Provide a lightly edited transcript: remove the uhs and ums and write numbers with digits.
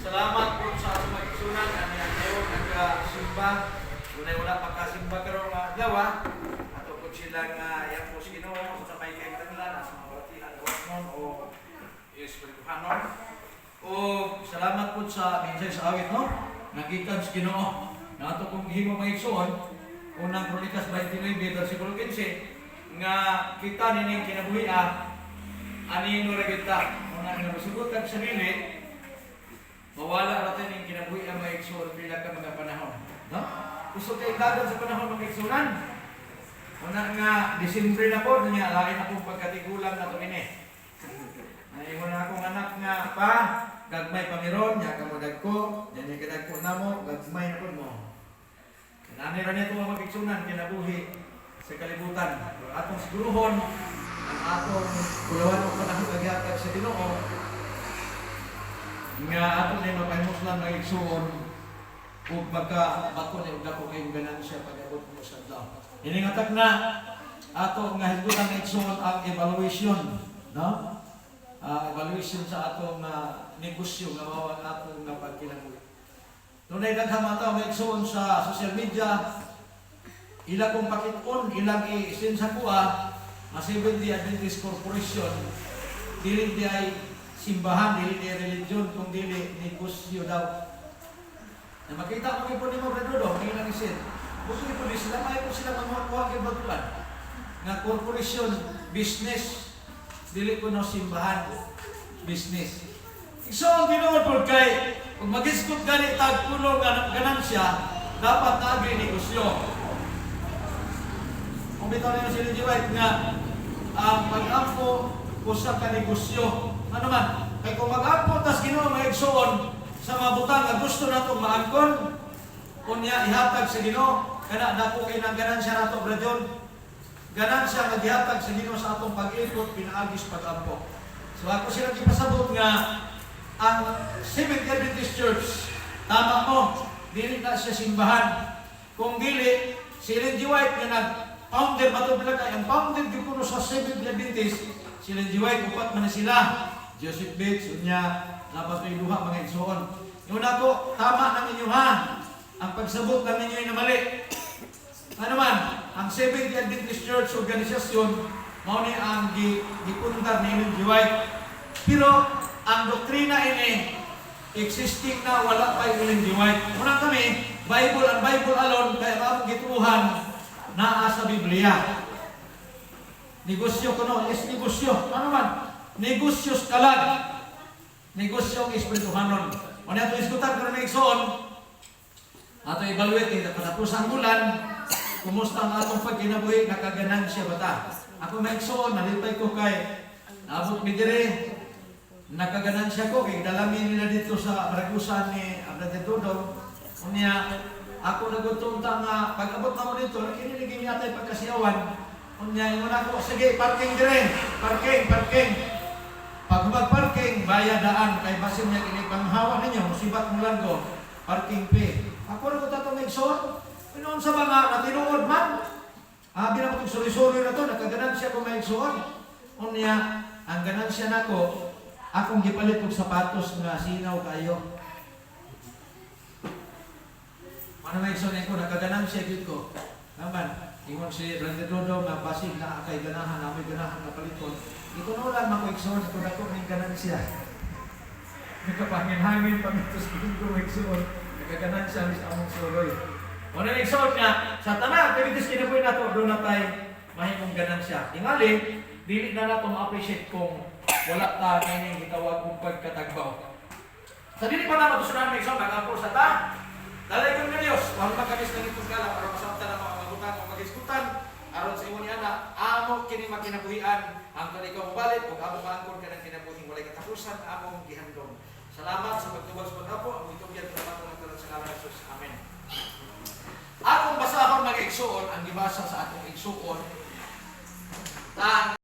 salamat po sa atong magigsunan. Kami ang ngayon nagsimba. Wala pagkasimba karong adlaw. Ato po silang yan po si Ginoo sa may kaigtanlan sa mga batihan Wasnon o Espirituhanon. O salamat po sa minsay sa awit, no? Nagikan si Ginoo na ato kong himo maigsuon. Unang Kronikas 29 versikulo 15 nga kita nining kinabuhi ani no regita una nga masugutan sa nili mawala natin yung kinabuhi ang maigsuon pila ka mga panahon, no? Gusto kay dagan sa panahon mga igsunan. Una nga Disyembre na po niya lain akong pagkatigulang na to ini. Ay mo na akong anak nga pa gagmay pamiron nya kamo dagko, nya kadagko namo gagmay na pud mo. Nani ra niya mga igsunan kinabuhi sa kalibutan. Atong siguruhon ang atong kulawan o panahon aghatag sa Ginoo nga ato ni mapahimoslan ng igsuon ug magka-bako ni dako kay ganansya pag-abot mo sa adlaw. Ini nga tak na ato nga hisgutan ng igsuon ang evaluation, no? Evaluation sa atong negosyo nga mao ang atong pagkinabuhi. Dunay daghang mga tawo nga igsuon sa social media ila kong pakit-on ilang i-send sa kuha na Seventh-day Adventist Corporation dili di ay simbahan, dili di religion, kung dili negosyo daw. Na makita ko po ni mo Pedro, hindi lang isin. Gusto po sila, may po sila mamuha kay batuan. Nga corporation, business, dili ko no simbahan, business. So, ang Ginoo po kay, kung mag-iskot gani tagpulong ganansya, dapat na-agree negosyo. Kung bitaw nila si Lindsay White nga, ang mag-ampo o sa kanegosyo. Ano man? Kaya kung mag-ampo, tas Ginoo maigsuon sa mga butang na gusto na itong maangkon, kung niya ihatag sa Ginoo, kana dako kay ng ganansya na ito, Bradyon. Ganansya mag-ihatag sa Ginoo sa atong pag-ikot, pinaagis pag-ampo. So ako silang ipasabot nga, ang Seventh-day Adventist Church, tama mo, dili na siya simbahan. Kung dili, si Lindsay White nga founder ba ito bilagay? Ang founder ko sa Seventh-day Adventist, si Lindsay White, upat man na sila. Joseph Bates, unya, napatoy duha mga igsoon. Yung ako, tama ng inyo ha. Ang pagsabot ng ninyo ay namali. Ano man, ang Seventh-day Adventist Church Organisasyon, mao ni ang gipundar ni Lindsay White. Pero, ang doktrina ini, existing na wala pa yung Lindsay White. Muna kami, Bible and Bible alone, kaya maamong gituhan, naa sa Biblia. Negosyo ko no, yes negosyo. Ano man? Negosyos kalag. Negosyo ang Espirituhanon. O na ito iskutan ko na igsoon. Ato evaluate ito. Patapos ang bulan, kumusta ang atong pagkinabuhi, nakaganansya ba ta? Ako may igsoon, nalipay ko kay naabot mi dire. Nakaganansya ko, kay dalamin nila dito sa Baragusan ni Brother Dodong. Unya, ako nagutunta nga, pag-abot na mo dito, kiniligin yata yung pagkasiyawan. Unya, yung ako, sige, parking dire. Parking. Pag mag-parking, bayadaan. Kay basin niya kinipanghawa ninyo, musibat mo lang ko. Parking pay. Ako nagutatong igsoon. Pinoon sa mga natinuod man. Binang itong suri-suri na to, nakaganansya ko may igsoon. Unya, ang ganansya na ko, akong gipalit og sapatos nga sinaw kayo. Ano may igsoon ko, nakaganansya gid ko. Naman, ingon si Brother Dodo nga basig na kay ganahan, amoy ganahan na paliton. Ito na ulan mako-igsoon, ito na ko may ganansya. Nagkapangin-hangin pamitos ko may igsoon. Nagaganansya mis among suroy. O na igsoon nga, sa tanan, kamitis kinabuhi na to, doon na tayo mahimong ganansya. Tingali, dili na nato ma-appreciate kung wala ta kayong gitawag kong pagkatagbaw. Sa dili pa na matusunan may igsoon, nag-ampor sa ta. Dalay kong na Diyos, huwag magkamis na itong kala para masabta na mga magutan o mag-iskutan. Aron sa imo niya na, amo kini makinabuhian ang ikaw mabalit o amo maangkon ka ng kinabuhing walay katapusan, among gihandong. Salamat sa pagtubag sa pag-apo, ang itugyan sa mga tulad sa ngalan ng Jesus. Amen. Akong basahon mag-igsuon, ang gibasa sa atong igsuon,